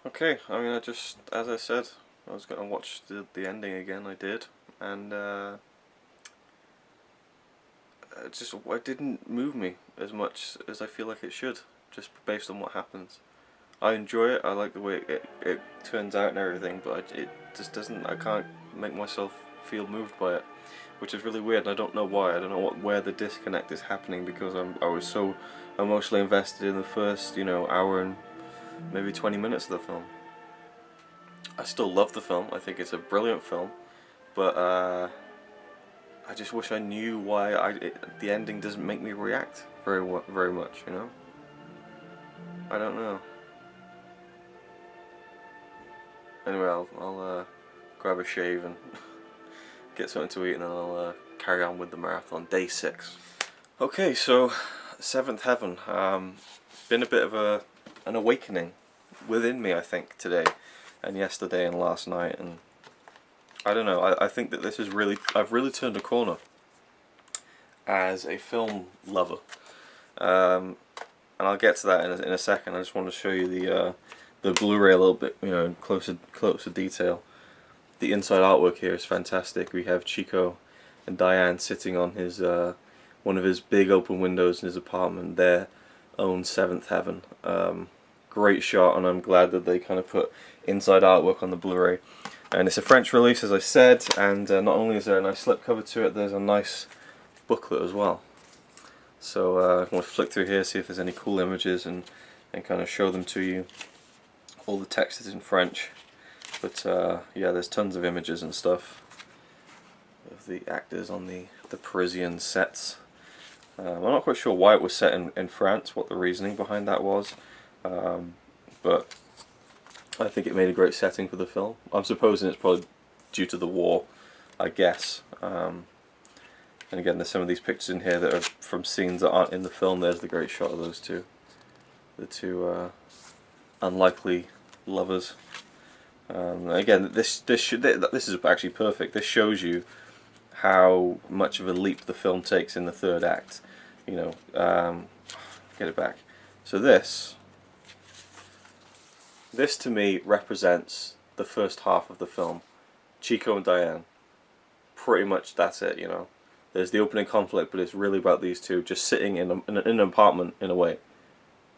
Okay, I mean, as I said, I was going to watch the ending again, I did, and it didn't move me as much as I feel like it should, just based on what happens. I enjoy it, I like the way it turns out and everything, but it just doesn't, I can't make myself feel moved by it, which is really weird, and I don't know why. I don't know where the disconnect is happening, because I was so emotionally invested in the first, hour and maybe 20 minutes of the film. I still love the film, I think it's a brilliant film, but I just wish I knew why the ending doesn't make me react very much, I don't know. Anyway, I'll grab a shave and get something to eat, and then I'll carry on with the marathon, day 6. Okay, so Seventh Heaven, been a bit of an awakening within me, I think, today and yesterday and last night, and I don't know, I think that this is I've really turned a corner as a film lover, and I'll get to that in a second. I just want to show you the Blu-ray a little bit, in closer detail. The inside artwork here is fantastic. We have Chico and Diane sitting on his one of his big open windows in his apartment, their own Seventh Heaven. Great shot, and I'm glad that they kind of put inside artwork on the Blu-ray. And it's a French release, as I said, and not only is there a nice slipcover to it, there's a nice booklet as well. So I want to flick through here, see if there's any cool images, and kind of show them to you. All the text is in French, but yeah, there's tons of images and stuff of the actors on the Parisian sets. I'm not quite sure why it was set in France, what the reasoning behind that was. But I think it made a great setting for the film. I'm supposing it's probably due to the war, I guess. And again, there's some of these pictures in here that are from scenes that aren't in the film. There's the great shot of those two. The two unlikely lovers. Again, this is actually perfect. This shows you how much of a leap the film takes in the third act. Get it back. So this to me represents the first half of the film. Chico and Diane. Pretty much that's it, There's the opening conflict, but it's really about these two just sitting in an apartment, in a way.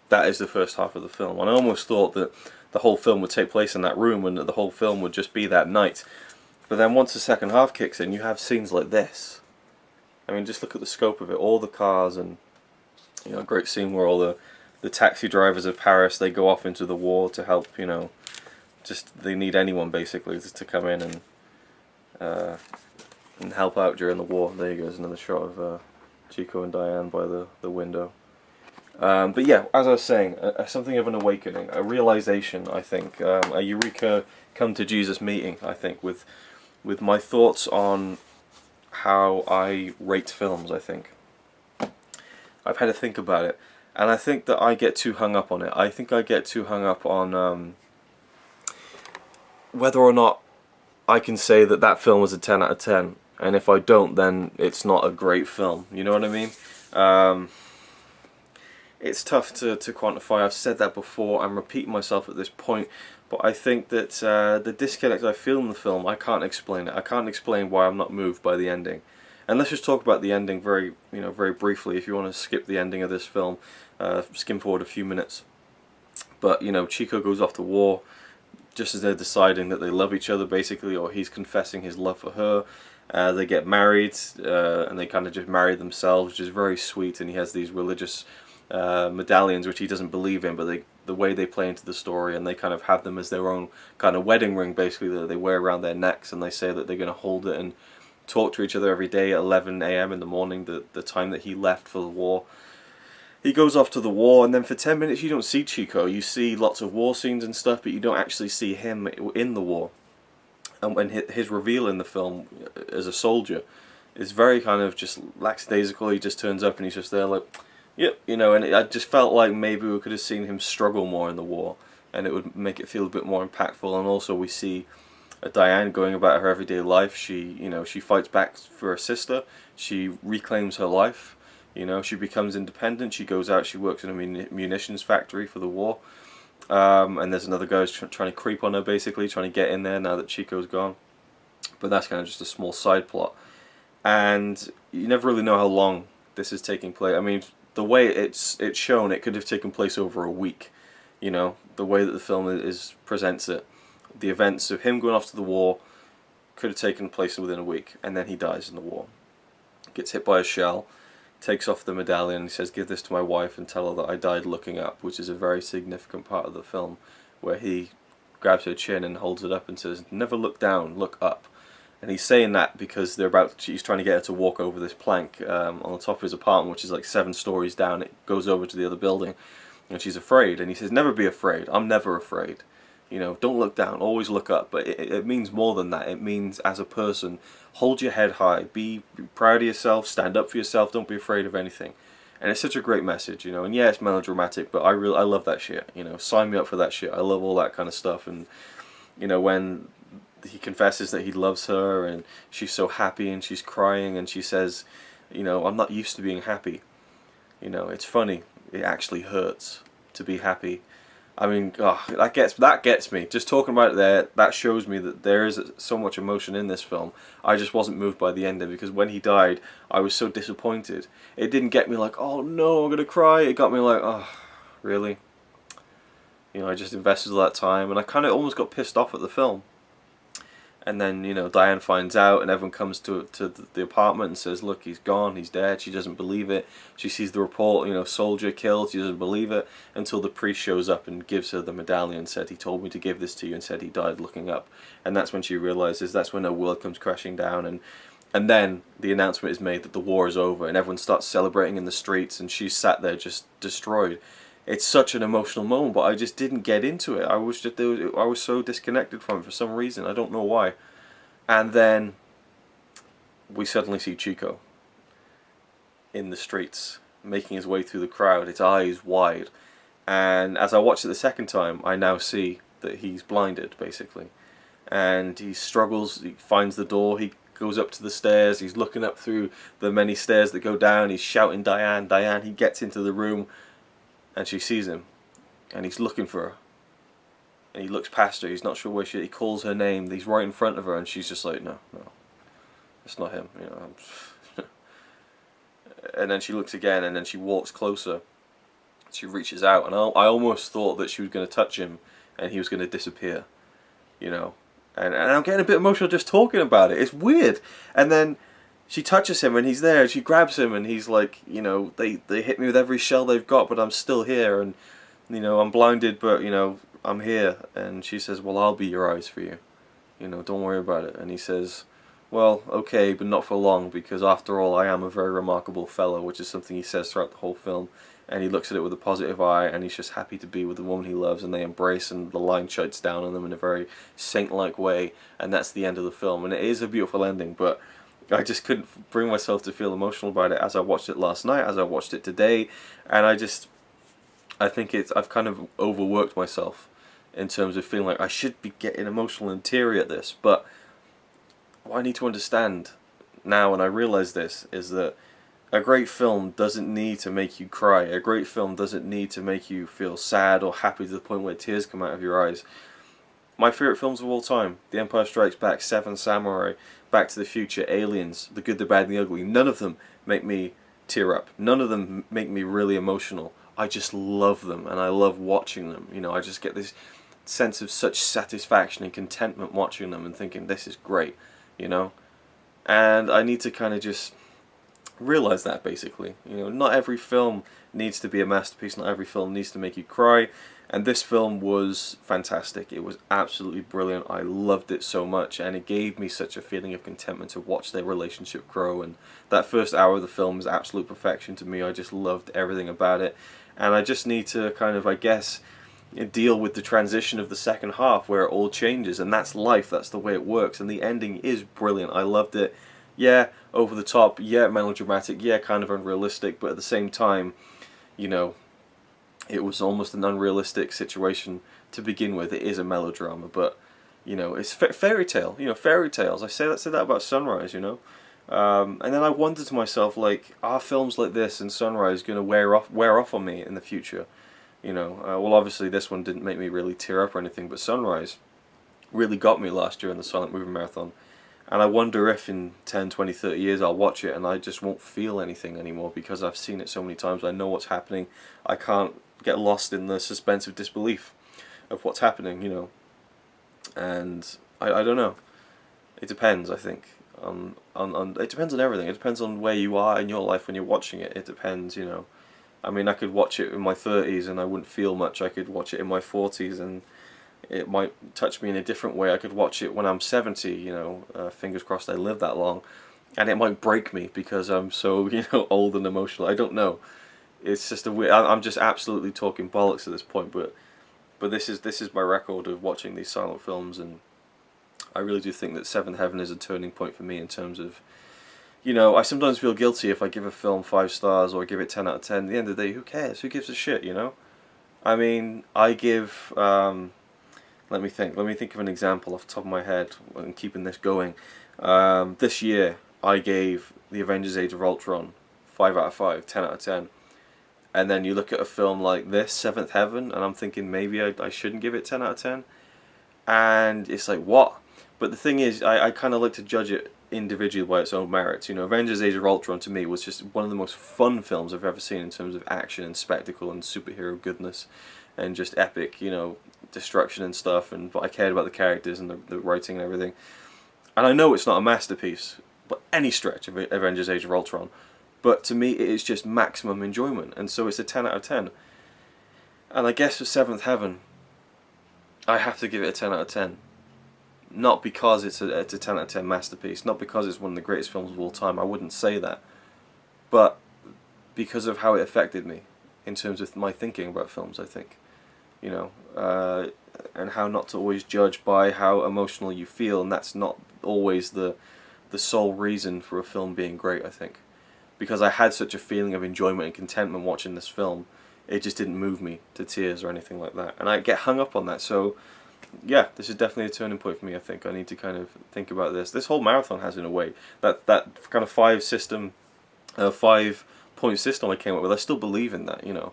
That is the first half of the film. And I almost thought that the whole film would take place in that room, and that the whole film would just be that night. But then once the second half kicks in, you have scenes like this. I mean, just look at the scope of it. All the cars, and a great scene where all the taxi drivers of Paris, they go off into the war to help, just they need anyone basically to come in and help out during the war. There you go, there's another shot of Chico and Diane by the window. But yeah, as I was saying, something of an awakening, a realization, I think, a eureka come to Jesus meeting, I think, with my thoughts on how I rate films. I think I've had to think about it, and I think that I get too hung up on it. I think I get too hung up on whether or not I can say that film was a 10 out of 10, and if I don't, then it's not a great film. You know what I mean? It's tough to quantify. I've said that before. I'm repeating myself at this point, but I think that the disconnect I feel in the film, I can't explain it. I can't explain why I'm not moved by the ending. And let's just talk about the ending very briefly. If you want to skip the ending of this film, skim forward a few minutes. But Chico goes off to war. just as they're deciding that they love each other, basically, or he's confessing his love for her. They get married, and they kind of just marry themselves, which is very sweet. And he has these religious medallions, which he doesn't believe in, but the way they play into the story, and they kind of have them as their own kind of wedding ring, basically, that they wear around their necks, and they say that they're going to hold it and talk to each other every day at 11 a.m. in the morning, the time that he left for the war. He goes off to the war, and then for 10 minutes you don't see Chico. You see lots of war scenes and stuff, but you don't actually see him in the war. And when his reveal in the film as a soldier is very kind of just lackadaisical. He just turns up and he's just there like, yep, you know, and I just felt like maybe we could have seen him struggle more in the war, and it would make it feel a bit more impactful. And also we see Diane going about her everyday life. She fights back for her sister. She reclaims her life. You know, she becomes independent. She goes out. She works in a munitions factory for the war. And there's another guy who's trying to creep on her, basically trying to get in there now that Chico's gone. But that's kind of just a small side plot. And you never really know how long this is taking place. I mean, the way it's shown, it could have taken place over a week. You know, the way that the film presents it. The events of him going off to the war could have taken place within a week, and then he dies in the war. Gets hit by a shell, takes off the medallion, and he says, "Give this to my wife and tell her that I died looking up," which is a very significant part of the film, where he grabs her chin and holds it up and says, "Never look down, look up." And he's saying that because he's trying to get her to walk over this plank on the top of his apartment, which is like 7 stories down. It goes over to the other building, and she's afraid. And he says, "Never be afraid. I'm never afraid. You know, don't look down, always look up." But it means more than that. It means, as a person, hold your head high, be proud of yourself, stand up for yourself, don't be afraid of anything. And it's such a great message, you know. And yeah, it's melodramatic, but I love that shit, you know. Sign me up for that shit. I love all that kind of stuff. And, you know, when he confesses that he loves her, and she's so happy, and she's crying, and she says, you know, "I'm not used to being happy." You know, it's funny. It actually hurts to be happy. I mean, oh, that gets me. Just talking about it there, that shows me that there is so much emotion in this film. I just wasn't moved by the ending, because when he died, I was so disappointed. It didn't get me like, "Oh no, I'm gonna cry." It got me like, "Oh, really?" You know, I just invested all that time, and I kind of almost got pissed off at the film. And then, you know, Diane finds out, and everyone comes to the apartment and says, "Look, he's gone, he's dead." She doesn't believe it. She sees the report, you know, soldier killed. She doesn't believe it until the priest shows up and gives her the medallion and said, "He told me to give this to you," and said he died looking up. And that's when she realizes, that's when her world comes crashing down. And then the announcement is made that the war is over, and everyone starts celebrating in the streets, and she's sat there just destroyed. It's such an emotional moment, but I just didn't get into it. I was so disconnected from it for some reason. I don't know why. And then we suddenly see Chico in the streets, making his way through the crowd, his eyes wide. And as I watched it the second time, I now see that he's blinded, basically. And he struggles, he finds the door, he goes up to the stairs, he's looking up through the many stairs that go down, he's shouting, "Diane, Diane." He gets into the room, and she sees him, and he's looking for her. And he looks past her, he's not sure where he calls her name, he's right in front of her, and she's just like, no, it's not him, you know. And then she looks again, and then she walks closer. She reaches out, and I almost thought that she was going to touch him, and he was going to disappear, you know. And I'm getting a bit emotional just talking about it, it's weird. And then she touches him, and he's there, and she grabs him, and he's like, you know, they hit me with every shell they've got, but I'm still here, and, you know, I'm blinded, but, you know, I'm here. And she says, "Well, I'll be your eyes for you, you know, don't worry about it." And he says, "Well, okay, but not for long, because after all, I am a very remarkable fellow," which is something he says throughout the whole film. And he looks at it with a positive eye, and he's just happy to be with the woman he loves, and they embrace, and the line shuts down on them in a very saint-like way, and that's the end of the film. And it is a beautiful ending, but I just couldn't bring myself to feel emotional about it as I watched it last night, as I watched it today, and I think I've kind of overworked myself in terms of feeling like I should be getting emotional and teary at this. But what I need to understand now, and I realise this, is that a great film doesn't need to make you cry. A great film doesn't need to make you feel sad or happy to the point where tears come out of your eyes. My favourite films of all time, The Empire Strikes Back, Seven Samurai, Back to the Future, Aliens, The Good, the Bad and the Ugly, none of them make me tear up. None of them make me really emotional. I just love them, and I love watching them. You know, I just get this sense of such satisfaction and contentment watching them and thinking this is great, you know. And I need to kind of just realize that, basically, you know, not every film needs to be a masterpiece, not every film needs to make you cry, and this film was fantastic. It was absolutely brilliant. I loved it so much, and it gave me such a feeling of contentment to watch their relationship grow. And that first hour of the film is absolute perfection to me. I just loved everything about it, and I just need to kind of, I guess, deal with the transition of the second half where it all changes, and that's life, that's the way it works, and the ending is brilliant. I loved it. Yeah, over the top, yeah, melodramatic, yeah, kind of unrealistic, but at the same time, you know, it was almost an unrealistic situation to begin with. It is a melodrama, but, you know, it's fairy tale, you know, fairy tales. I said that about Sunrise, you know. And then I wondered to myself, like, are films like this and Sunrise going to wear off on me in the future? You know, well, obviously this one didn't make me really tear up or anything, but Sunrise really got me last year in the Silent Movie Marathon. And I wonder if in 10, 20, 30 years I'll watch it and I just won't feel anything anymore because I've seen it so many times. I know what's happening. I can't get lost in the suspense of disbelief of what's happening, you know. And I don't know. It depends, I think. It depends on everything. It depends on where you are in your life when you're watching it. It depends, you know. I mean, I could watch it in my 30s and I wouldn't feel much. I could watch it in my 40s and it might touch me in a different way. I could watch it when I'm 70, you know, fingers crossed I live that long, and it might break me because I'm so, you know, old and emotional. I don't know. It's just a weird, I'm just absolutely talking bollocks at this point, but this is my record of watching these silent films, and I really do think that Seventh Heaven is a turning point for me in terms of, you know, I sometimes feel guilty if I give a film 5 stars or give it 10 out of 10. At the end of the day, who cares? Who gives a shit, you know? I mean, I give, let me think of an example off the top of my head and keeping this going. This year, I gave The Avengers Age of Ultron 5 out of 5, 10 out of 10. And then you look at a film like this, Seventh Heaven, and I'm thinking maybe I shouldn't give it 10 out of 10. And it's like, what? But the thing is, I kind of like to judge it individually by its own merits. You know, Avengers Age of Ultron to me was just one of the most fun films I've ever seen in terms of action and spectacle and superhero goodness and just epic, you know, destruction and stuff, and I cared about the characters and the writing and everything. And I know it's not a masterpiece by any stretch of Avengers Age of Ultron, but to me it is just maximum enjoyment, and so it's a 10 out of 10. And I guess for Seventh Heaven, I have to give it a 10 out of 10. Not because it's a 10 out of 10 masterpiece, not because it's one of the greatest films of all time, I wouldn't say that, but because of how it affected me in terms of my thinking about films, I think. You know, and how not to always judge by how emotional you feel, and that's not always the sole reason for a film being great, I think. Because I had such a feeling of enjoyment and contentment watching this film, it just didn't move me to tears or anything like that. And I get hung up on that, so yeah, this is definitely a turning point for me, I think. I need to kind of think about this. This whole marathon has, in a way, that kind of 5-point system I came up with, I still believe in that, you know.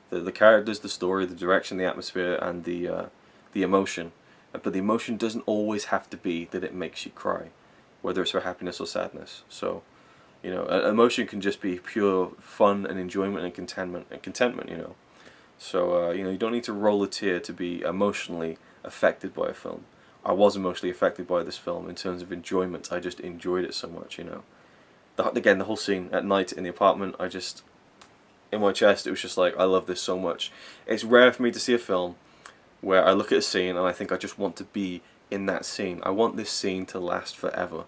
The characters, the story, the direction, the atmosphere, and the emotion. But the emotion doesn't always have to be that it makes you cry, whether it's for happiness or sadness. So, you know, emotion can just be pure fun and enjoyment and contentment, you know. So, you know, you don't need to roll a tear to be emotionally affected by a film. I was emotionally affected by this film in terms of enjoyment. I just enjoyed it so much, you know. Again, the whole scene at night in the apartment, in my chest, it was just like, I love this so much. It's rare for me to see a film where I look at a scene and I think I just want to be in that scene. I want this scene to last forever,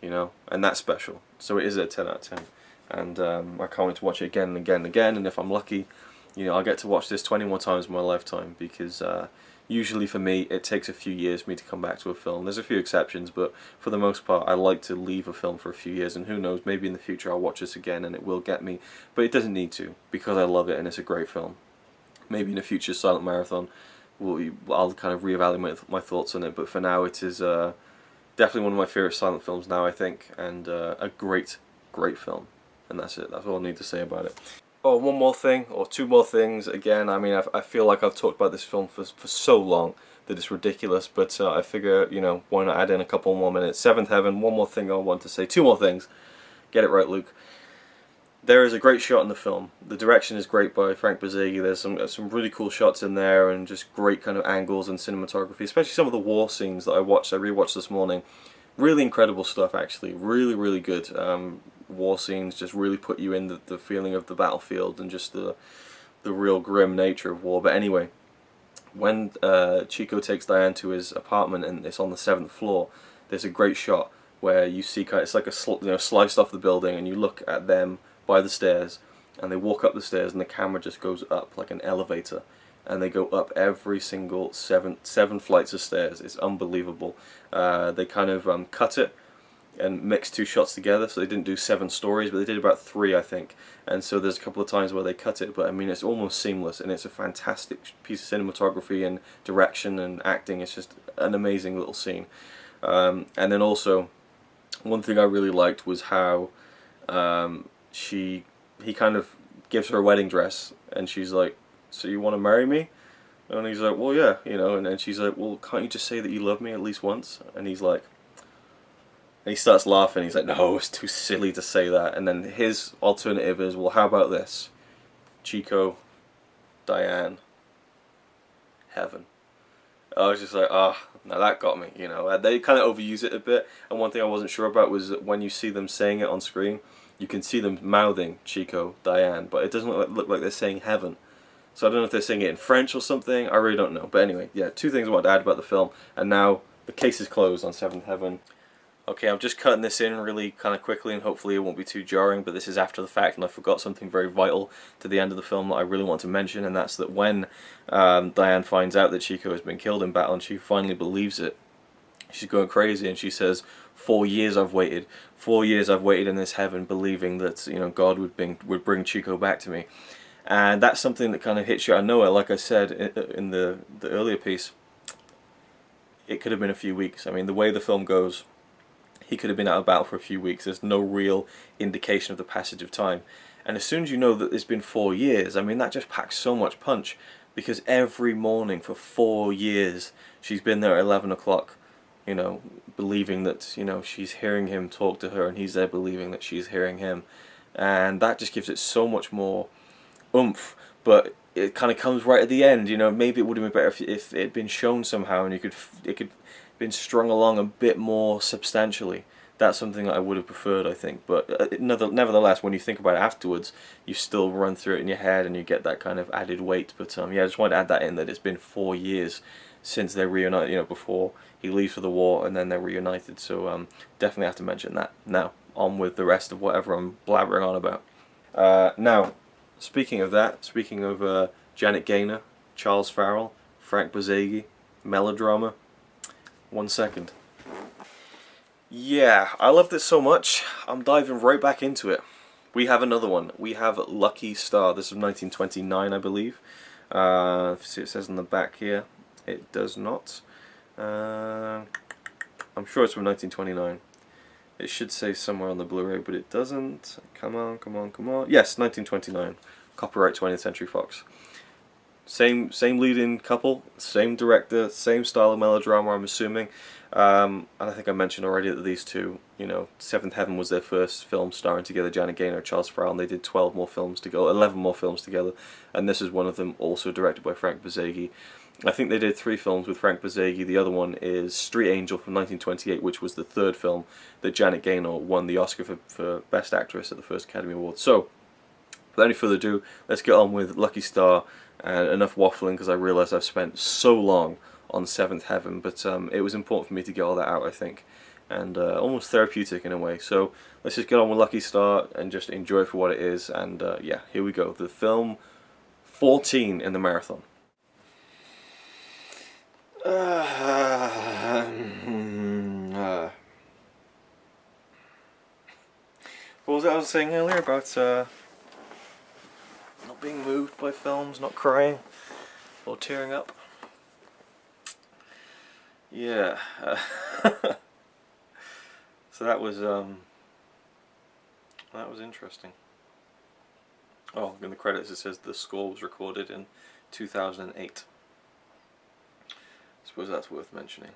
you know, and that's special. So it is a 10 out of 10, and I can't wait to watch it again and again and again, and if I'm lucky, you know, I'll get to watch this 20 more times in my lifetime, because usually for me it takes a few years for me to come back to a film. There's a few exceptions, but for the most part I like to leave a film for a few years, and who knows, maybe in the future I'll watch this again and it will get me, but it doesn't need to, because I love it and it's a great film. Maybe in a future Silent Marathon I'll kind of reevaluate my thoughts on it, but for now it is definitely one of my favourite silent films now, I think, and a great film, and that's it. That's all I need to say about it. Oh, one more thing, or two more things. Again, I mean, I feel like I've talked about this film for so long that it's ridiculous, but I figure, you know, why not add in a couple more minutes. Seventh Heaven, one more thing I want to say. Two more things. Get it right, Luke. There is a great shot in the film. The direction is great by Frank Borzage. There's some really cool shots in there, and just great kind of angles and cinematography, especially some of the war scenes that I rewatched this morning. Really incredible stuff, actually. Really, really good. War scenes just really put you in the feeling of the battlefield and just the real grim nature of war. But anyway, when Chico takes Diane to his apartment and it's on the 7th floor, there's a great shot where you see it's like a sliced off the building, and you look at them by the stairs, and they walk up the stairs, and the camera just goes up like an elevator, and they go up every single seven flights of stairs. It's unbelievable. They kind of cut it and mix 2 shots together, so they didn't do 7 stories, but they did about 3, I think. And so there's a couple of times where they cut it, but I mean, it's almost seamless, and it's a fantastic piece of cinematography and direction and acting. It's just an amazing little scene. And then also, one thing I really liked was how he kind of gives her a wedding dress, and she's like, "So you want to marry me?" And he's like, "Well, yeah, you know." And then she's like, "Well, can't you just say that you love me at least once?" And he's like, and he starts laughing. He's like, "No, it's too silly to say that." And then his alternative is, "Well, how about this? Chico, Diane, heaven." I was just like, now that got me, you know. They kind of overuse it a bit, and one thing I wasn't sure about was that when you see them saying it on screen, you can see them mouthing Chico, Diane, but it doesn't look like they're saying heaven. So I don't know if they're saying it in French or something, I really don't know. But anyway, yeah, 2 things I wanted to add about the film, and now the case is closed on 7th Heaven. Okay, I'm just cutting this in really kind of quickly, and hopefully it won't be too jarring, but this is after the fact, and I forgot something very vital to the end of the film that I really want to mention, and that's that when Diane finds out that Chico has been killed in battle, and she finally believes it, she's going crazy, and she says, 4 years I've waited. 4 years I've waited in this heaven, believing that, you know, God would bring Chico back to me. And that's something that kind of hits you out of nowhere. Like I said in the earlier piece, it could have been a few weeks. I mean, the way the film goes, he could have been out of battle for a few weeks. There's no real indication of the passage of time. And as soon as you know that it's been 4 years, I mean, that just packs so much punch. Because every morning for 4 years, she's been there at 11 o'clock, you know, believing that, you know, she's hearing him talk to her, and he's there believing that she's hearing him. And that just gives it so much more oomph. But it kind of comes right at the end, you know. Maybe it would have been better if it had been shown somehow, and it could been strung along a bit more substantially. That's something that I would have preferred, I think. But nevertheless, when you think about it afterwards, you still run through it in your head, and you get that kind of added weight. But yeah, I just wanted to add that in, that it's been 4 years since they're reunited, you know, before he leaves for the war, and then they're reunited. So definitely have to mention that. Now, on with the rest of whatever I'm blabbering on about. Now, speaking of that, speaking of Janet Gaynor, Charles Farrell, Frank Borzage, melodrama. 1 second. Yeah, I loved it so much, I'm diving right back into it. We have another one. We have Lucky Star. This is 1929, I believe. See, it says on the back here. It does not. I'm sure it's from 1929. It should say somewhere on the Blu-ray, but it doesn't. Come on, come on, come on. Yes, 1929. Copyright 20th Century Fox. Same lead-in couple, same director, same style of melodrama, I'm assuming. And I think I mentioned already that these two, you know, 7th Heaven was their first film starring together, Janet Gaynor and Charles Farrell, and they did 12 more films together, 11 more films together, and this is one of them, also directed by Frank Borzage. I think they did 3 films with Frank Borzage. The other one is Street Angel from 1928, which was the 3rd film that Janet Gaynor won the Oscar for Best Actress at the first Academy Awards. So, without any further ado, let's get on with Lucky Star. And enough waffling, because I realise I've spent so long on 7th Heaven, but it was important for me to get all that out, I think, and almost therapeutic in a way. So let's just get on with Lucky Star and just enjoy it for what it is. And yeah, here we go. The film 14 in the marathon. What was it I was saying earlier about not being moved by films, not crying or tearing up? Yeah. So that was interesting. Oh, in the credits it says the score was recorded in 2008. I suppose that's worth mentioning.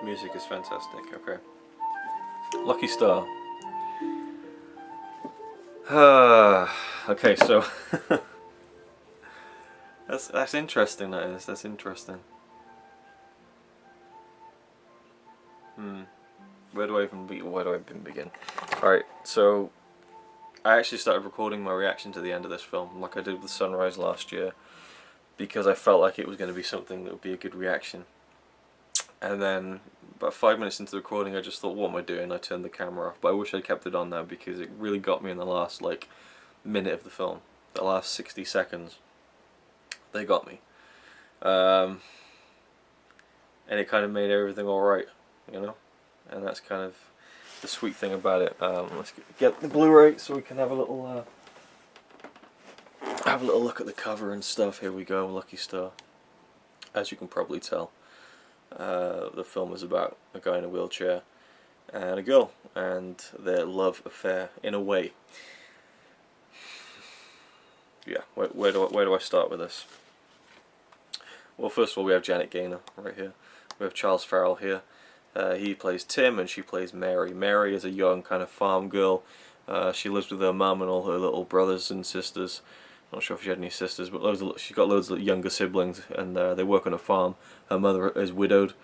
Music is fantastic. Okay. Lucky Star. Okay, so that's interesting. That's interesting. Where do I even begin? All right, so I actually started recording my reaction to the end of this film, like I did with Sunrise last year, because I felt like it was going to be something that would be a good reaction. And then about 5 minutes into the recording, I just thought, what am I doing? I turned the camera off, but I wish I'd kept it on there because it really got me in the last like minute of the film, the last 60 seconds. They got me, and it kind of made everything all right, you know. And that's kind of the sweet thing about it. Let's get the Blu-ray so we can have a little look at the cover and stuff. Here we go, Lucky Star. As you can probably tell, the film is about a guy in a wheelchair and a girl and their love affair in a way. Yeah, where do I start with this? Well, first of all, we have Janet Gaynor right here. We have Charles Farrell here. He plays Tim and she plays Mary. Mary is a young kind of farm girl. She lives with her mum and all her little brothers and sisters. Not sure if she had any sisters, but she's got loads of younger siblings, and they work on a farm. Her mother is widowed,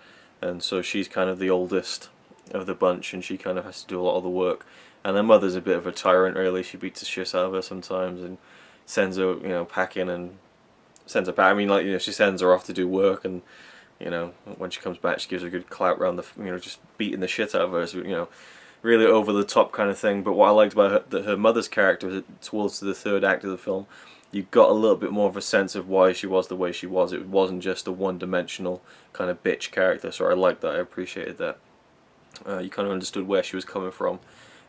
and so she's kind of the oldest of the bunch, and she kind of has to do a lot of the work. And her mother's a bit of a tyrant, really. She beats the shit out of her sometimes, and sends her, packing, and sends her back. I mean, like, she sends her off to do work, and when she comes back, she gives her a good clout around the, just beating the shit out of her. So, really over the top kind of thing. But what I liked about her mother's character towards the third act of the film, you got a little bit more of a sense of why she was the way she was. It wasn't just a one-dimensional kind of bitch character. So I liked that. I appreciated that. You kind of understood where she was coming from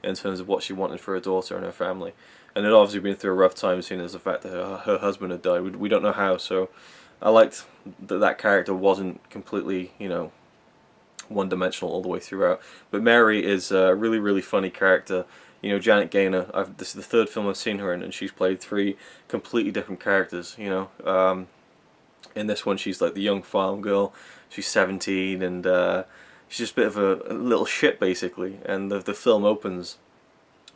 in terms of what she wanted for her daughter and her family. And it obviously been through a rough time, seeing as the fact that her husband had died. We don't know how, so I liked that character wasn't completely, one-dimensional all the way throughout. But Mary is a really, really funny character. Janet Gaynor, this is the third film I've seen her in, and she's played 3 completely different characters, In this one, she's like the young farm girl. She's 17, and she's just a bit of a little shit, basically. And the film opens,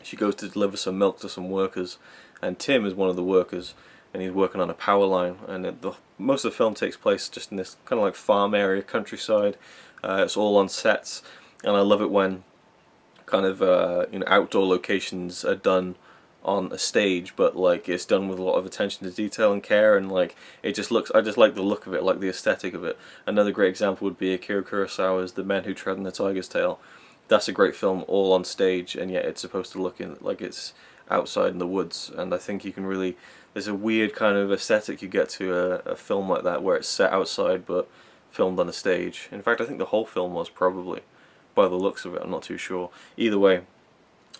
she goes to deliver some milk to some workers, and Tim is one of the workers, and he's working on a power line. And most of the film takes place just in this kind of like farm area, countryside. It's all on sets, and I love it when kind of outdoor locations are done on a stage, but like it's done with a lot of attention to detail and care, and like it just looks. I just like the look of it, like the aesthetic of it. Another great example would be Akira Kurosawa's The Men Who Tread on the Tiger's Tail. That's a great film, all on stage, and yet it's supposed to look like it's outside in the woods. And I think you can really, there's a weird kind of aesthetic you get to a film like that, where it's set outside but filmed on a stage. In fact, I think the whole film was, probably, by the looks of it. I'm not too sure. Either way,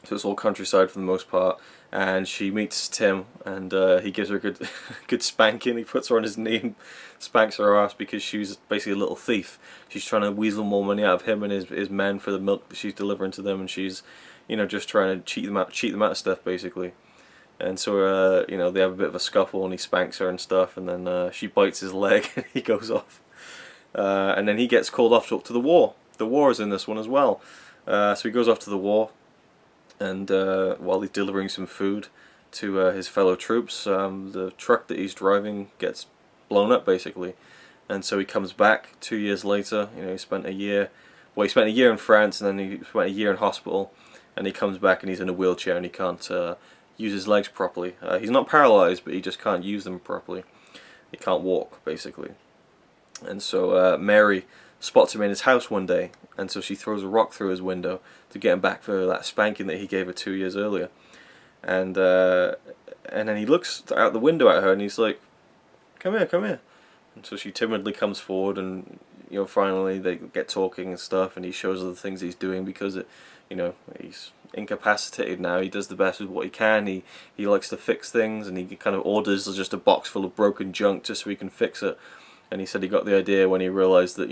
so it's all countryside for the most part, and she meets Tim, and he gives her a good good spanking. He puts her on his knee and spanks her ass because she's basically a little thief. She's trying to weasel more money out of him and his men for the milk that she's delivering to them, and she's just trying to cheat them out of stuff, basically. And so they have a bit of a scuffle, and he spanks her and stuff, and then she bites his leg and he goes off. And then he gets called off to the war. The war is in this one as well. So he goes off to the war, and while he's delivering some food to his fellow troops, the truck that he's driving gets blown up, basically. And so he comes back 2 years later. He spent a year. Well, he spent a year in France, and then he spent a year in hospital. And he comes back, and he's in a wheelchair, and he can't use his legs properly. He's not paralyzed, but he just can't use them properly. He can't walk, basically. And so Mary spots him in his house one day, and so she throws a rock through his window to get him back for that spanking that he gave her 2 years earlier. And then he looks out the window at her, and he's like, "Come here, come here." And so she timidly comes forward, and finally they get talking and stuff, and he shows her the things he's doing because he's incapacitated now. He does the best with what he can. He likes to fix things, and he kind of orders just a box full of broken junk just so he can fix it. And he said he got the idea when he realized that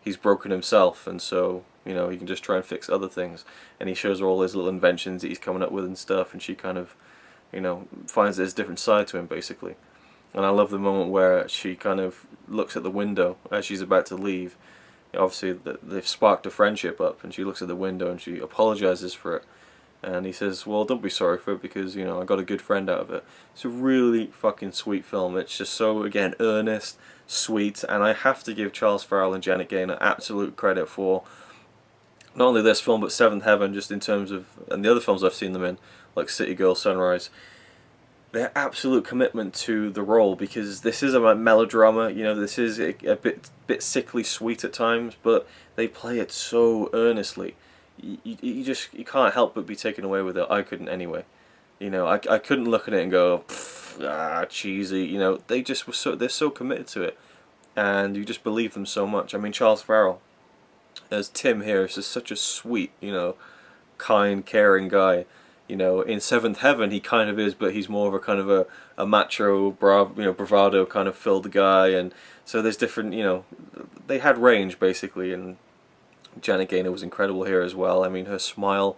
he's broken himself, and so he can just try and fix other things. And he shows her all his little inventions that he's coming up with and stuff, and she kind of finds there's a different side to him, basically. And I love the moment where she kind of looks at the window as she's about to leave, obviously they've sparked a friendship up, and she looks at the window and she apologizes for it. And he says, well, don't be sorry for it because, you know, I got a good friend out of it. It's a really fucking sweet film. It's just so, again, earnest, sweet, and I have to give Charles Farrell and Janet Gaynor absolute credit for not only this film, but Seventh Heaven, just in terms of, and the other films I've seen them in, like City Girl, Sunrise, their absolute commitment to the role, because this is a melodrama, you know, this is a bit sickly sweet at times, but they play it so earnestly. You can't help but be taken away with it. I couldn't anyway. You know, I couldn't look at it and go, cheesy. You know, they just were they're so committed to it, and you just believe them so much. I mean, Charles Farrell as Tim here is just such a sweet, you know, kind, caring guy. You know, in Seventh Heaven he kind of is, but he's more of a kind of a macho, bravado kind of filled guy, and so there's different, you know, they had range basically, and Janet Gaynor was incredible here as well. I mean, her smile,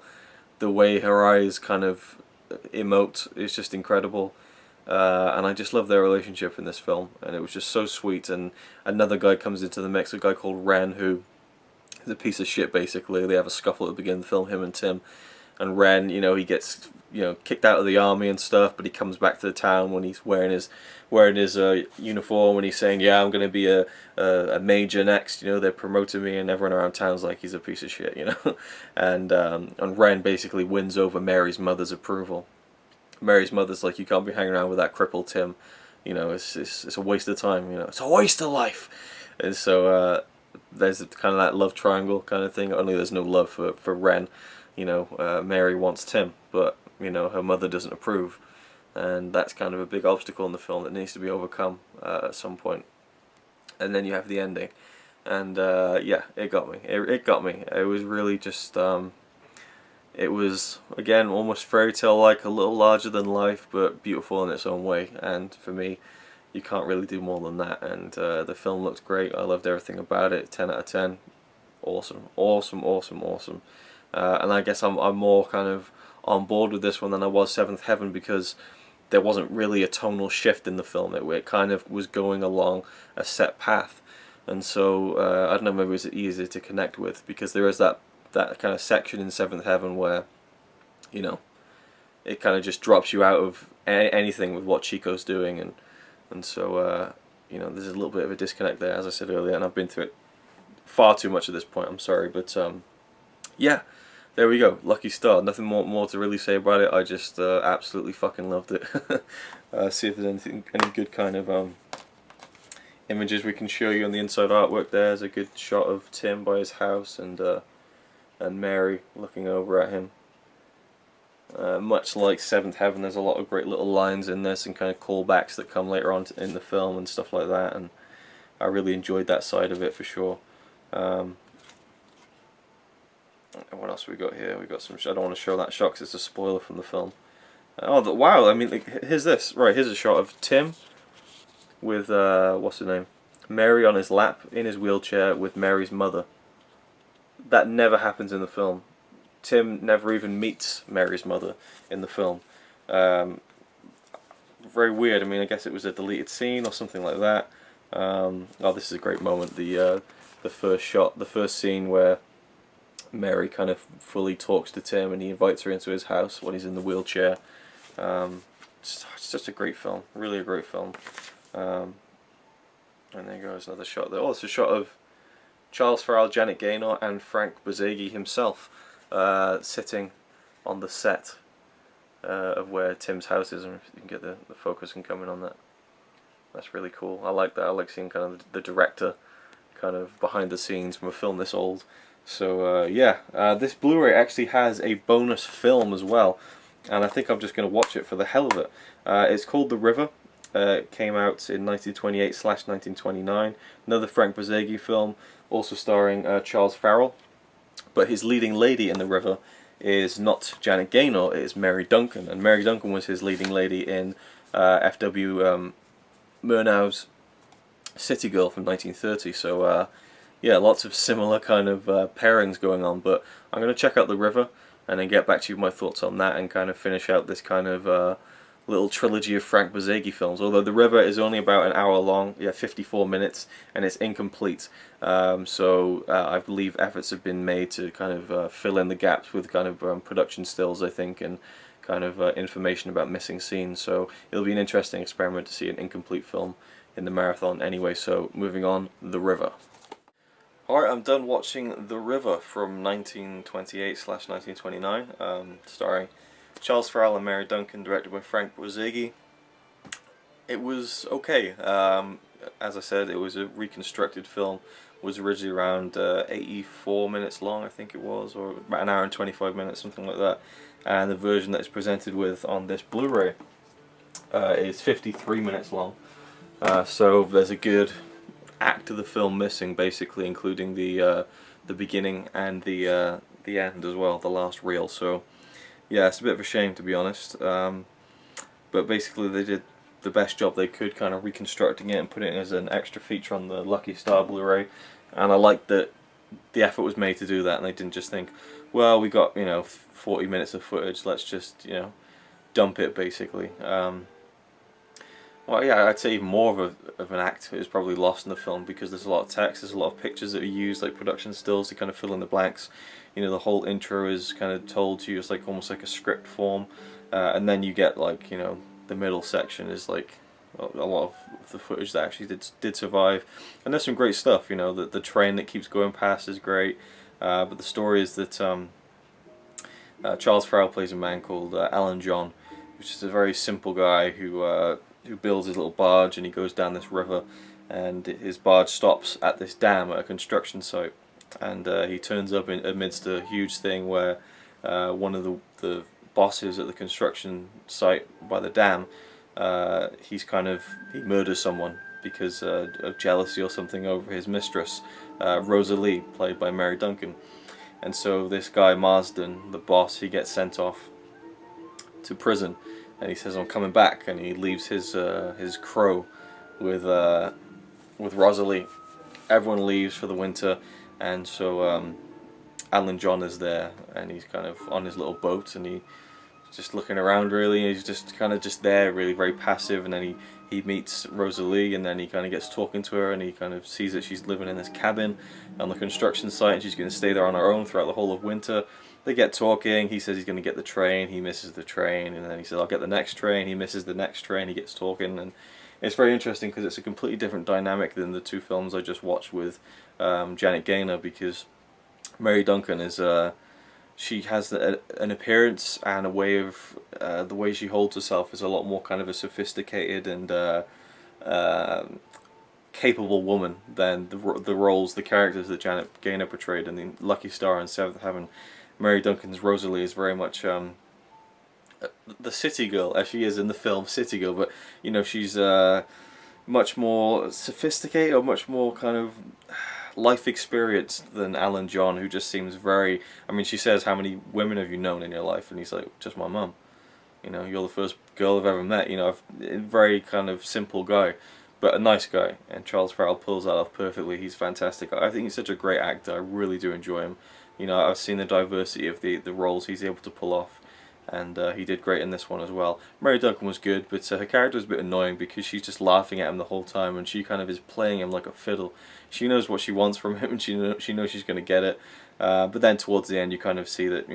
the way her eyes kind of emote is just incredible. And I just love their relationship in this film, and it was just so sweet. And another guy comes into the mix, a guy called Ren, who is a piece of shit basically. They have a scuffle at the beginning of the film, him and Tim. And Ren, you know, he gets, you know, kicked out of the army and stuff, but he comes back to the town when he's wearing his uniform, and he's saying, yeah, I'm going to be a major next, you know, they're promoting me, and everyone around town's like, he's a piece of shit, you know. And Ren basically wins over Mary's mother's approval. Mary's mother's like, you can't be hanging around with that crippled Tim, you know, it's a waste of time, you know, it's a waste of life. And so there's kind of that love triangle kind of thing, only there's no love for Ren. You know, Mary wants Tim, but, you know, her mother doesn't approve. And that's kind of a big obstacle in the film that needs to be overcome at some point. And then you have the ending. And, yeah, it got me. It got me. It was really just, it was, again, almost fairy tale-like, a little larger than life, but beautiful in its own way. And for me, you can't really do more than that. And the film looked great. I loved everything about it. 10 out of 10. Awesome. Awesome, awesome, awesome. And I guess I'm more kind of on board with this one than I was Seventh Heaven, because there wasn't really a tonal shift in the film. It kind of was going along a set path, and so I don't know, maybe it was easier to connect with, because there is that kind of section in Seventh Heaven where, you know, it kind of just drops you out of anything with what Chico's doing, and so you know, there's a little bit of a disconnect there, as I said earlier, and I've been through it far too much at this point. I'm sorry, but yeah, there we go. Lucky Star. Nothing more to really say about it. I just absolutely fucking loved it. See if there's any good kind of images we can show you on the inside artwork. There's a good shot of Tim by his house, and Mary looking over at him. Much like Seventh Heaven, there's a lot of great little lines in this and kind of callbacks that come later on in the film and stuff like that, and I really enjoyed that side of it for sure. And what else we got here? We got some. I don't want to show that shot because it's a spoiler from the film. Oh, wow! I mean, like, here's this. Right, here's a shot of Tim with what's her name? Mary on his lap in his wheelchair with Mary's mother. That never happens in the film. Tim never even meets Mary's mother in the film. Very weird. I mean, I guess it was a deleted scene or something like that. Oh, this is a great moment. The first shot, the first scene where Mary kind of fully talks to Tim and he invites her into his house when he's in the wheelchair. It's just a great film, really a great film. And there goes another shot there. Oh, it's a shot of Charles Farrell, Janet Gaynor, and Frank Borzage himself sitting on the set of where Tim's house is, and if you can get the focus and coming on that. That's really cool. I like that. I like seeing kind of the director kind of behind the scenes from a film this old. So yeah, this Blu-ray actually has a bonus film as well, and I think I'm just going to watch it for the hell of it. It's called The River. It came out in 1928/1929. Another Frank Borzage film, also starring Charles Farrell. But his leading lady in The River is not Janet Gaynor, it is Mary Duncan, and Mary Duncan was his leading lady in F.W. Murnau's City Girl from 1930. So yeah, lots of similar kind of pairings going on, but I'm going to check out The River and then get back to you with my thoughts on that and kind of finish out this kind of little trilogy of Frank Borzage films. Although The River is only about an hour long, yeah, 54 minutes, and it's incomplete. So I believe efforts have been made to kind of fill in the gaps with kind of production stills, I think, and kind of information about missing scenes. So it'll be an interesting experiment to see an incomplete film in the marathon anyway. So moving on, The River. Alright, I'm done watching The River from 1928/1929, starring Charles Farrell and Mary Duncan, directed by Frank Borzage. It was okay. As I said, it was a reconstructed film. It was originally around 84 minutes long, I think it was, or about an hour and 25 minutes, something like that. And the version that it's presented with on this Blu-ray is 53 minutes long. So there's a good act of the film missing, basically, including the beginning and the end as well, the last reel. So yeah, it's a bit of a shame, to be honest. But basically they did the best job they could, kind of reconstructing it and putting it as an extra feature on the Lucky Star Blu-ray. And I like that the effort was made to do that, and they didn't just think, well, we got 40 minutes of footage, let's just dump it, basically. Well, yeah, I'd say even more of an act is probably lost in the film, because there's a lot of text, there's a lot of pictures that are used, like production stills, to kind of fill in the blanks. The whole intro is kind of told to you, it's like almost like a script form, and then you get like the middle section is like a lot of the footage that actually did survive, and there's some great stuff. The train that keeps going past is great, but the story is that Charles Farrell plays a man called Alan John, which is a very simple guy who builds his little barge, and he goes down this river, and his barge stops at this dam at a construction site, and he turns up amidst a huge thing where one of the bosses at the construction site by the dam, he murders someone because of jealousy or something over his mistress, Rosalie, played by Mary Duncan. And so this guy Marsden, the boss, he gets sent off to prison, and he says, I'm coming back, and he leaves his crow with Rosalie. Everyone leaves for the winter, and so Alan John is there, and he's kind of on his little boat, and he's just looking around, really. He's just kind of just there, really very passive, and then he meets Rosalie, and then he kind of gets talking to her, and he kind of sees that she's living in this cabin on the construction site, and she's going to stay there on her own throughout the whole of winter. They get talking, he says he's going to get the train, he misses the train, and then he says, I'll get the next train, he misses the next train, he gets talking, and it's very interesting because it's a completely different dynamic than the two films I just watched with Janet Gaynor, because Mary Duncan is, she has an appearance and a way of, the way she holds herself is a lot more kind of a sophisticated and capable woman than the roles, the characters that Janet Gaynor portrayed in the Lucky Star and Seventh Heaven. Mary Duncan's Rosalie is very much the city girl, as she is in the film City Girl, but she's much more sophisticated, or much more kind of life experienced than Alan John, who just seems very, she says, how many women have you known in your life? And he's like, just my mum. You're the first girl I've ever met. A very kind of simple guy, but a nice guy, and Charles Farrell pulls that off perfectly. He's fantastic. I think he's such a great actor. I really do enjoy him. I've seen the diversity of the roles he's able to pull off, and he did great in this one as well. Mary Duncan was good, but her character was a bit annoying because she's just laughing at him the whole time, and she kind of is playing him like a fiddle. She knows what she wants from him, and she knows she's going to get it, but then towards the end you kind of see that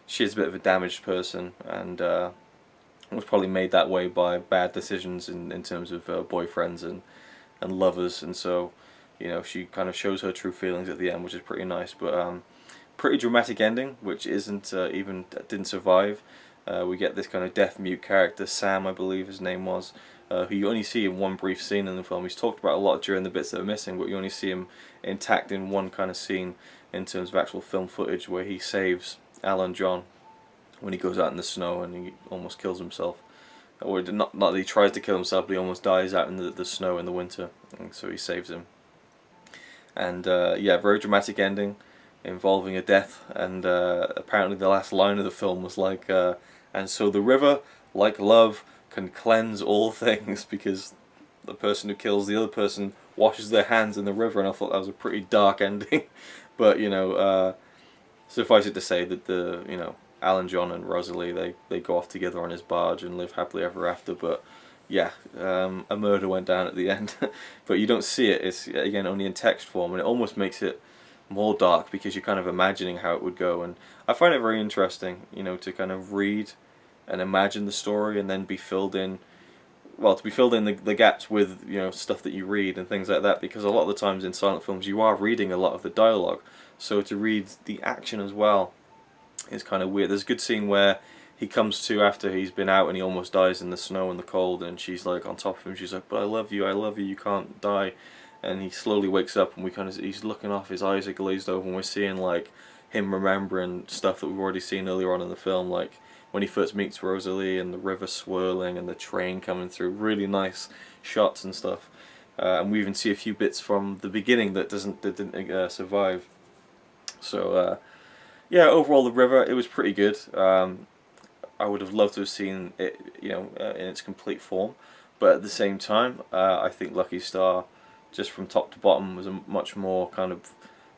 she's a bit of a damaged person, and was probably made that way by bad decisions in terms of boyfriends and lovers, and so she kind of shows her true feelings at the end, which is pretty nice. But pretty dramatic ending, which didn't survive. We get this kind of deaf-mute character, Sam, I believe his name was, who you only see in one brief scene in the film. He's talked about a lot during the bits that are missing, but you only see him intact in one kind of scene in terms of actual film footage, where he saves Alan John when he goes out in the snow and he almost kills himself. Or not that he tries to kill himself, but he almost dies out in the snow in the winter, and so he saves him. And yeah, very dramatic ending involving a death, and apparently the last line of the film was like, and so the river, like love, can cleanse all things, because the person who kills the other person washes their hands in the river, and I thought that was a pretty dark ending. But suffice it to say that Alan John and Rosalie, they go off together on his barge and live happily ever after. But yeah, a murder went down at the end, but you don't see it. It's again only in text form, and it almost makes it more dark because you're kind of imagining how it would go. And I find it very interesting, you know, to kind of read and imagine the story and then be filled in, well, to be filled in the gaps with, you know, stuff that you read and things like that, because a lot of the times in silent films you are reading a lot of the dialogue, so to read the action as well is kind of weird. There's a good scene where he comes to after he's been out and he almost dies in the snow and the cold, and she's like on top of him, she's like, but I love you, you can't die. And he slowly wakes up and he's looking off, his eyes are glazed over, and we're seeing like him remembering stuff that we've already seen earlier on in the film, like when he first meets Rosalie and the river swirling and the train coming through. Really nice shots and stuff. And we even see a few bits from the beginning that didn't survive. So yeah, overall the river, it was pretty good. I would have loved to have seen it, you know, in its complete form, but at the same time, I think Lucky Star, just from top to bottom, was a much more kind of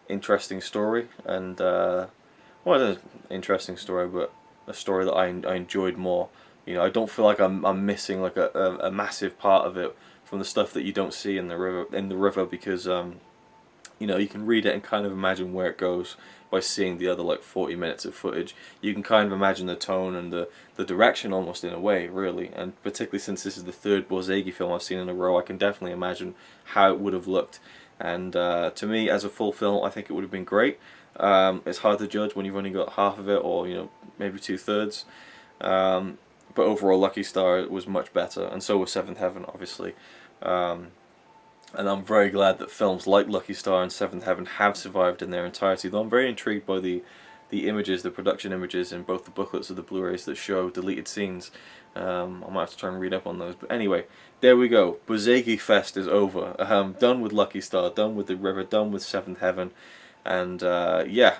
interesting story, and well, an interesting story, but a story that I enjoyed more. You know, I don't feel like I'm missing like a massive part of it from the stuff that you don't see in the river, because you know, you can read it and kind of imagine where it goes by seeing the other like 40 minutes of footage. You can kind of imagine the tone and the direction almost in a way, really, and particularly since this is the third Borzage film I've seen in a row, I can definitely imagine how it would have looked. And to me, as a full film, I think it would have been great. It's hard to judge when you've only got half of it, or, you know, maybe 2/3. But overall, Lucky Star was much better, and so was Seventh Heaven, obviously. And I'm very glad that films like Lucky Star and Seventh Heaven have survived in their entirety, though I'm very intrigued by the images, the production images in both the booklets of the Blu-rays that show deleted scenes. I might have to try and read up on those, but anyway, there we go. Borzage Fest is over. Done with Lucky Star, done with the river, done with Seventh Heaven, and yeah,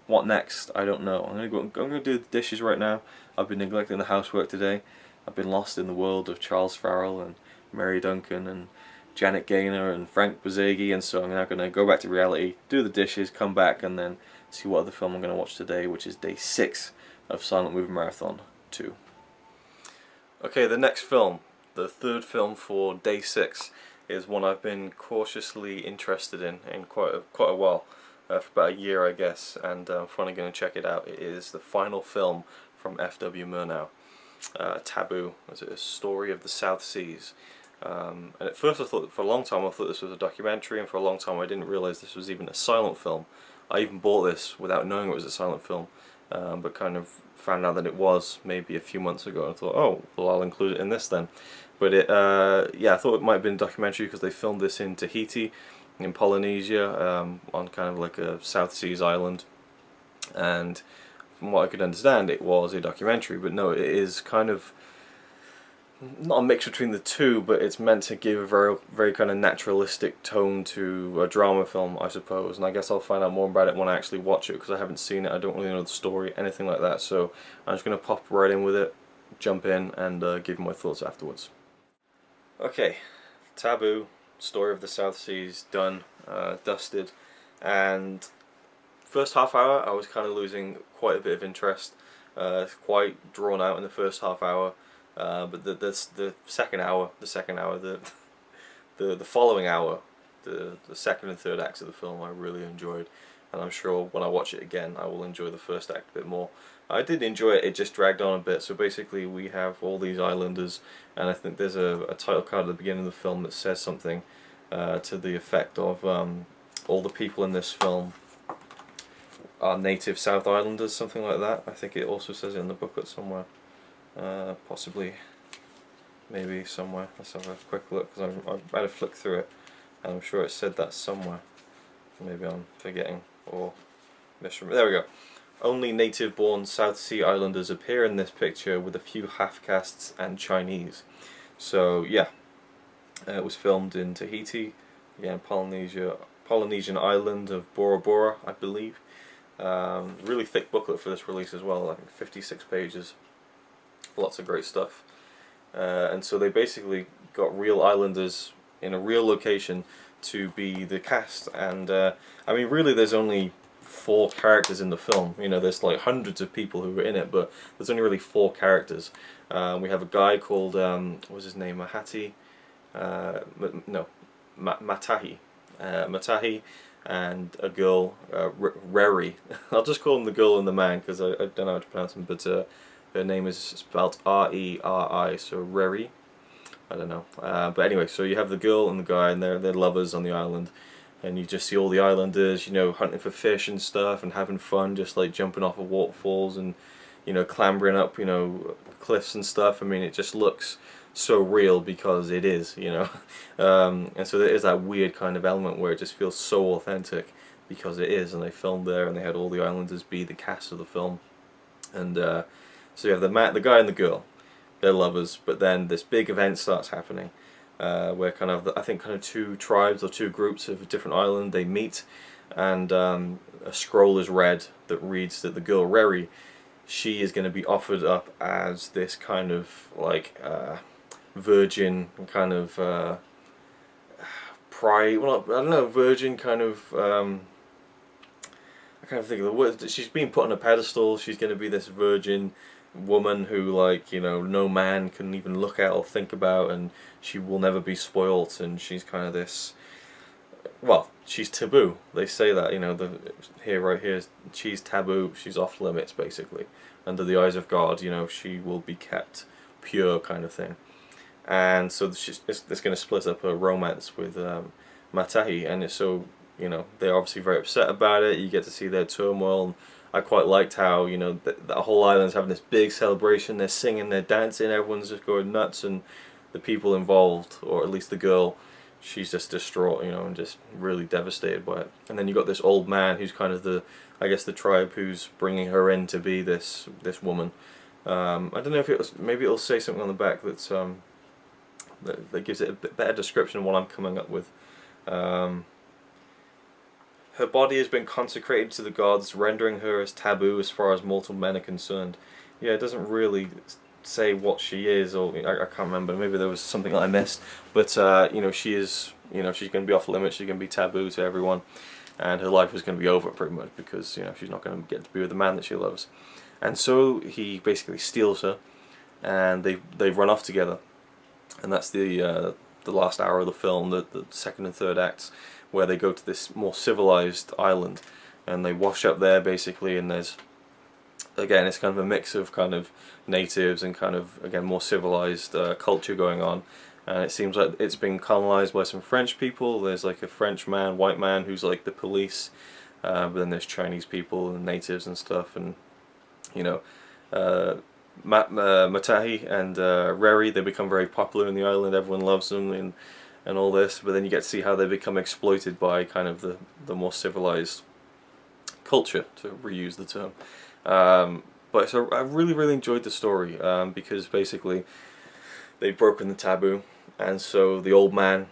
what next? I don't know. I'm gonna do the dishes right now. I've been neglecting the housework today. I've been lost in the world of Charles Farrell and Mary Duncan and Janet Gaynor and Frank Borzage, and so I'm now going to go back to reality, do the dishes, come back, and then see what other film I'm going to watch today, which is day 6 of Silent Movie Marathon 2. Okay, the next film, the third film for day 6, is one I've been cautiously interested in quite a while, for about a year I guess, and I'm finally going to check it out. It is the final film from F.W. Murnau, Taboo, is it A Story of the South Seas. And at first for a long time I thought this was a documentary, and for a long time I didn't realise this was even a silent film. I even bought this without knowing it was a silent film, but kind of found out that it was maybe a few months ago, and I thought, oh, well, I'll include it in this then. But it, yeah, I thought it might have been a documentary because they filmed this in Tahiti, in Polynesia, on kind of like a South Seas island, and from what I could understand it was a documentary, but no, it is kind of not a mix between the two, but it's meant to give a very kind of naturalistic tone to a drama film, I suppose, and I guess I'll find out more about it when I actually watch it, because I haven't seen it, I don't really know the story, anything like that, so I'm just going to pop right in with it, jump in, and give my thoughts afterwards. Okay, Taboo, Story of the South Seas, done, dusted, and first half hour I was kind of losing quite a bit of interest, quite drawn out in the first half hour. But the second hour, the following hour, the second and third acts of the film I really enjoyed, and I'm sure when I watch it again I will enjoy the first act a bit more. I did enjoy it, it just dragged on a bit. So basically we have all these islanders, and I think there's a title card at the beginning of the film that says something to the effect of all the people in this film are native South Islanders, something like that. I think it also says it in the booklet somewhere. Possibly, maybe somewhere. Let's have a quick look, because I've had to flick through it, and I'm sure it said that somewhere. Maybe I'm forgetting or misremembering. There we go. Only native-born South Sea Islanders appear in this picture, with a few half-castes and Chinese. So yeah, it was filmed in Tahiti, again Polynesian island of Bora Bora, I believe. Really thick booklet for this release as well, I think 56 pages. Lots of great stuff, and so they basically got real islanders in a real location to be the cast, and I mean really there's only 4 characters in the film. You know, there's like hundreds of people who were in it, but there's only really 4 characters. We have a guy called what was his name, Mahati, no, Matahi, Matahi, and a girl, Reri. I'll just call them the girl and the man because I don't know how to pronounce them, but her name is spelled R-E-R-I, so Reri. I don't know, but anyway, so you have the girl and the guy, and they're lovers on the island, and you just see all the islanders, you know, hunting for fish and stuff, and having fun, just like jumping off of waterfalls and, you know, clambering up, you know, cliffs and stuff. I mean, it just looks so real because it is, you know, and so there is that weird kind of element where it just feels so authentic because it is, and they filmed there, and they had all the islanders be the cast of the film, and so you have the guy and the girl. They're lovers, but then this big event starts happening, where kind of I think kind of 2 tribes or 2 groups of a different island, they meet, and a scroll is read that reads that the girl Reri, she is going to be offered up as this kind of like virgin kind of pride. Well, I don't know, virgin kind of. I can't think of the word. She's being put on a pedestal. She's going to be this virgin woman who, like, you know, no man can even look at or think about, and she will never be spoilt, and she's kind of this, well, she's taboo. They say that, you know, right here, she's taboo, she's off limits, basically. Under the eyes of God, you know, she will be kept pure, kind of thing. And so it's going to split up her romance with Matahi, and it's so, you know, they're obviously very upset about it. You get to see their turmoil, and I quite liked how, you know, the whole island's having this big celebration. They're singing, they're dancing, everyone's just going nuts, and the people involved, or at least the girl, she's just distraught, you know, and just really devastated by it. And then you got this old man who's kind of the, I guess, the tribe who's bringing her in to be this woman. I don't know if it was, maybe it'll say something on the back that's that gives it a bit better description of what I'm coming up with. Her body has been consecrated to the gods, rendering her as taboo as far as mortal men are concerned. Yeah, it doesn't really say what she is, or I can't remember. Maybe there was something that I missed. But you know, she is, you know, she's going to be off limits. She's going to be taboo to everyone, and her life is going to be over pretty much because, you know, she's not going to get to be with the man that she loves. And so he basically steals her, and they run off together, and that's the last hour of the film, the 2nd and 3rd acts, where they go to this more civilized island, and they wash up there basically, and there's, again, it's kind of a mix of kind of natives and kind of, again, more civilized culture going on, and it seems like it's been colonized by some French people. There's like a French man, white man, who's like the police, but then there's Chinese people and natives and stuff, and, you know, Matahi and Reri, they become very popular in the island. Everyone loves them, and all this, but then you get to see how they become exploited by kind of the more civilized culture, to reuse the term. But so I really enjoyed the story, because basically they've broken the taboo, and so the old man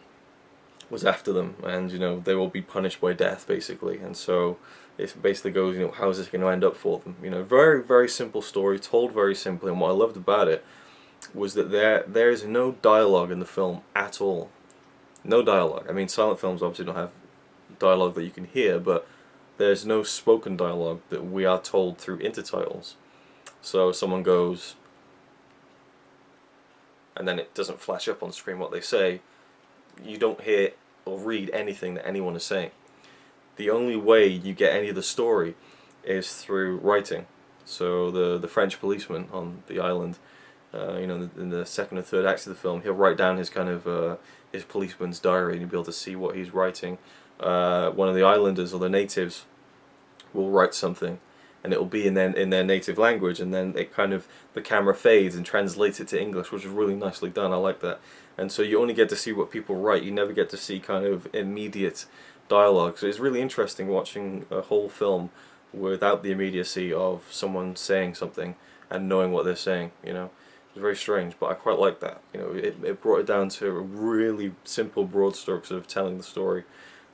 was after them, and, you know, they will be punished by death basically, and so it basically goes, you know, how is this going to end up for them? You know, very simple story, told very simply, and what I loved about it was that there is no dialogue in the film at all. No dialogue. I mean, silent films obviously don't have dialogue that you can hear, but there's no spoken dialogue that we are told through intertitles. So someone goes, and then it doesn't flash up on screen what they say. You don't hear or read anything that anyone is saying. The only way you get any of the story is through writing. So the French policeman on the island, you know, in the 2nd and 3rd acts of the film, he'll write down his kind of his policeman's diary, and you'll be able to see what he's writing. One of the islanders or the natives will write something, and it will be in their native language, and then it kind of, the camera fades and translates it to English, which is really nicely done. I like that. And so you only get to see what people write. You never get to see kind of immediate dialogue. So it's really interesting watching a whole film without the immediacy of someone saying something and knowing what they're saying, you know. It's very strange, but I quite like that. You know, it brought it down to really simple, broad strokes of telling the story.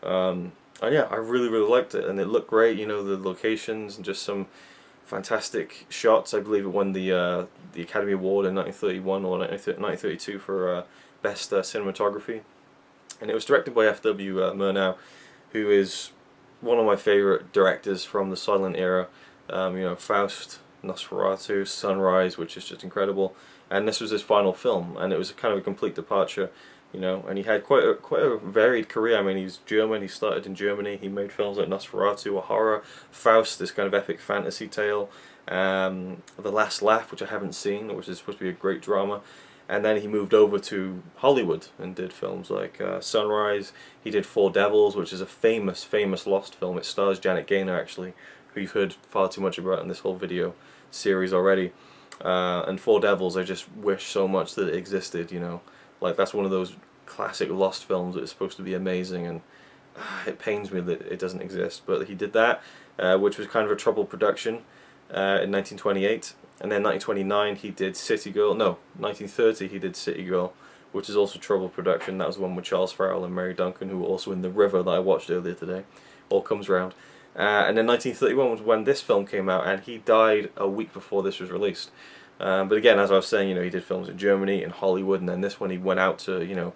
And yeah, I really liked it, and it looked great. You know, the locations and just some fantastic shots. I believe it won the Academy Award in 1931 or 1932 for best cinematography, and it was directed by F.W. Murnau, who is one of my favourite directors from the silent era. You know, Faust, Nosferatu, Sunrise, which is just incredible, and this was his final film, and it was kind of a complete departure. You know, and he had quite a varied career. I mean, he's German. He started in Germany. He made films like Nosferatu, a horror, Faust, this kind of epic fantasy tale, The Last Laugh, which I haven't seen, which is supposed to be a great drama. And then he moved over to Hollywood and did films like Sunrise. He did Four Devils, which is a famous lost film. It stars Janet Gaynor, actually, who you've heard far too much about in this whole video series already. And Four Devils, I just wish so much that it existed, you know. Like, that's one of those classic lost films that is supposed to be amazing, and it pains me that it doesn't exist. But he did that, which was kind of a troubled production in 1928. And then 1929 he did City Girl. No, 1930 he did City Girl, which is also troubled production. That was the one with Charles Farrell and Mary Duncan, who were also in The River that I watched earlier today. All comes round. And then 1931 was when this film came out, and he died a week before this was released. But again, as I was saying, you know, he did films in Germany, in Hollywood, and then this one he went out to, you know,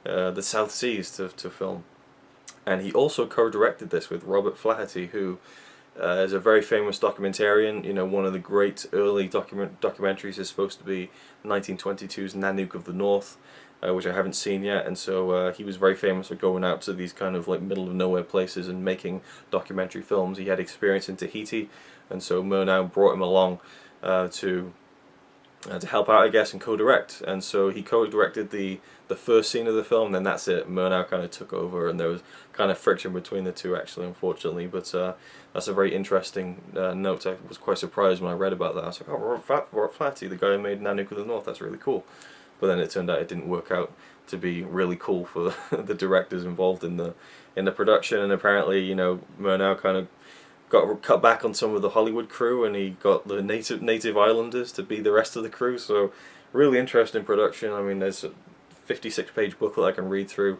the South Seas to film. And he also co-directed this with Robert Flaherty, who is a very famous documentarian. You know, one of the great early documentaries is supposed to be 1922's Nanook of the North, which I haven't seen yet. And so he was very famous for going out to these kind of like middle of nowhere places and making documentary films. He had experience in Tahiti, and so Murnau brought him along to help out, I guess, and co-direct. And so he co-directed the first scene of the film, and then that's it. Murnau kind of took over, and there was kind of friction between the two, actually, unfortunately. But that's a very interesting note. I was quite surprised when I read about that. I was like, oh, Robert Flaherty, the guy who made Nanook of the North, that's really cool. But then it turned out it didn't work out to be really cool for the directors involved in the production. And apparently, you know, Murnau kind of got cut back on some of the Hollywood crew, and he got the native islanders to be the rest of the crew. So really interesting production. I mean, there's a 56-page booklet I can read through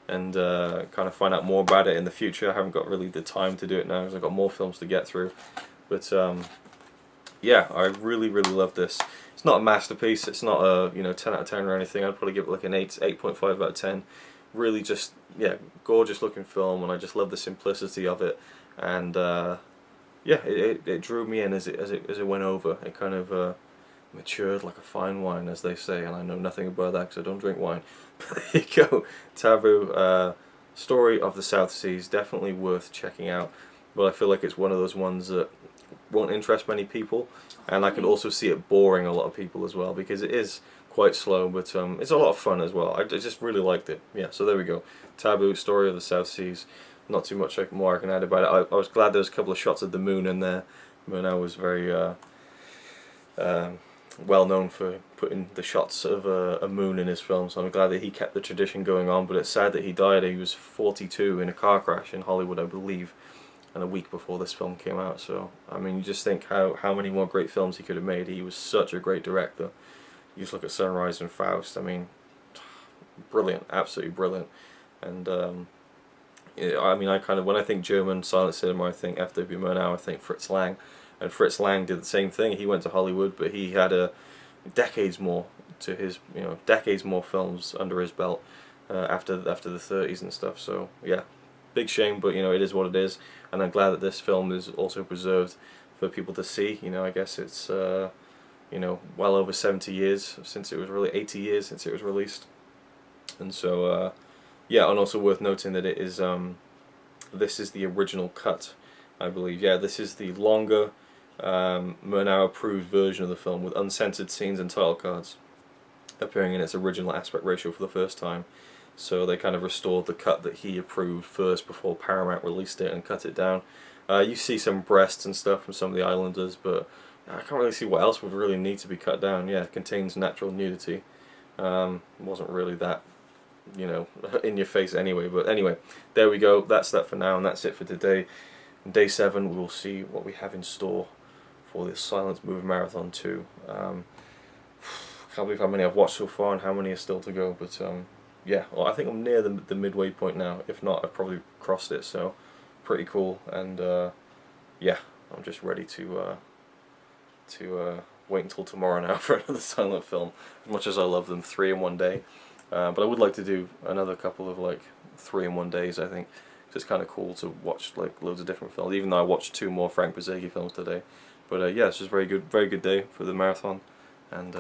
and kind of find out more about it in the future. I haven't got really the time to do it now because I've got more films to get through. But yeah, I really love this. It's not a masterpiece. It's not a, you know, 10 out of 10 or anything. I'd probably give it like an 8.5 out of 10. Really just, yeah, gorgeous looking film, and I just love the simplicity of it. And yeah, it drew me in as it went over. It kind of matured like a fine wine, as they say, and I know nothing about that because I don't drink wine. But there you go, Taboo, Story of the South Seas, definitely worth checking out. But I feel like it's one of those ones that won't interest many people, and I could also see it boring a lot of people as well, because it is quite slow, but it's a lot of fun as well. I just really liked it. Yeah, so there we go, Taboo, Story of the South Seas. Not too much more I can add about it. I was glad there was a couple of shots of the moon in there. Murnau was very well known for putting the shots of a moon in his film, so I'm glad that he kept the tradition going on. But it's sad that he died. He was 42 in a car crash in Hollywood, I believe, and a week before this film came out. So I mean, you just think how many more great films he could have made. He was such a great director. You just look at Sunrise and Faust. I mean, brilliant, absolutely brilliant. And yeah, I mean, I kind of, when I think German silent cinema, I think F.W. Murnau, I think Fritz Lang. And Fritz Lang did the same thing. He went to Hollywood, but he had decades more to his, you know, decades more films under his belt after the 30s and stuff. So yeah, big shame, but you know, it is what it is. And I'm glad that this film is also preserved for people to see. You know, I guess it's you know, well over 70 years since it was really 80 years since it was released. And so yeah, and also worth noting that it is this is the original cut, I believe. Yeah, this is the longer Murnau approved version of the film with uncensored scenes and title cards appearing in its original aspect ratio for the first time. So they kind of restored the cut that he approved first before Paramount released it and cut it down. You see some breasts and stuff from some of the islanders, but I can't really see what else would really need to be cut down. Yeah, it contains natural nudity. Wasn't really that, you know, in your face anyway. But anyway, there we go. That's that for now, and that's it for today. On day 7, we will see what we have in store for this Silence Movie Marathon 2. Can't believe how many I've watched so far and how many are still to go. But yeah, well, I think I'm near the midway point now. If not, I've probably crossed it. So pretty cool. And yeah, I'm just ready to wait until tomorrow now for another silent film. As much as I love them, 3 in one day. But I would like to do another couple of like 3 in one days, I think, It's kind of cool to watch like loads of different films, even though I watched 2 more Frank Brzezicki films today. But yeah, it's just very good day for the marathon, and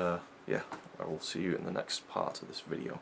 yeah, I will see you in the next part of this video.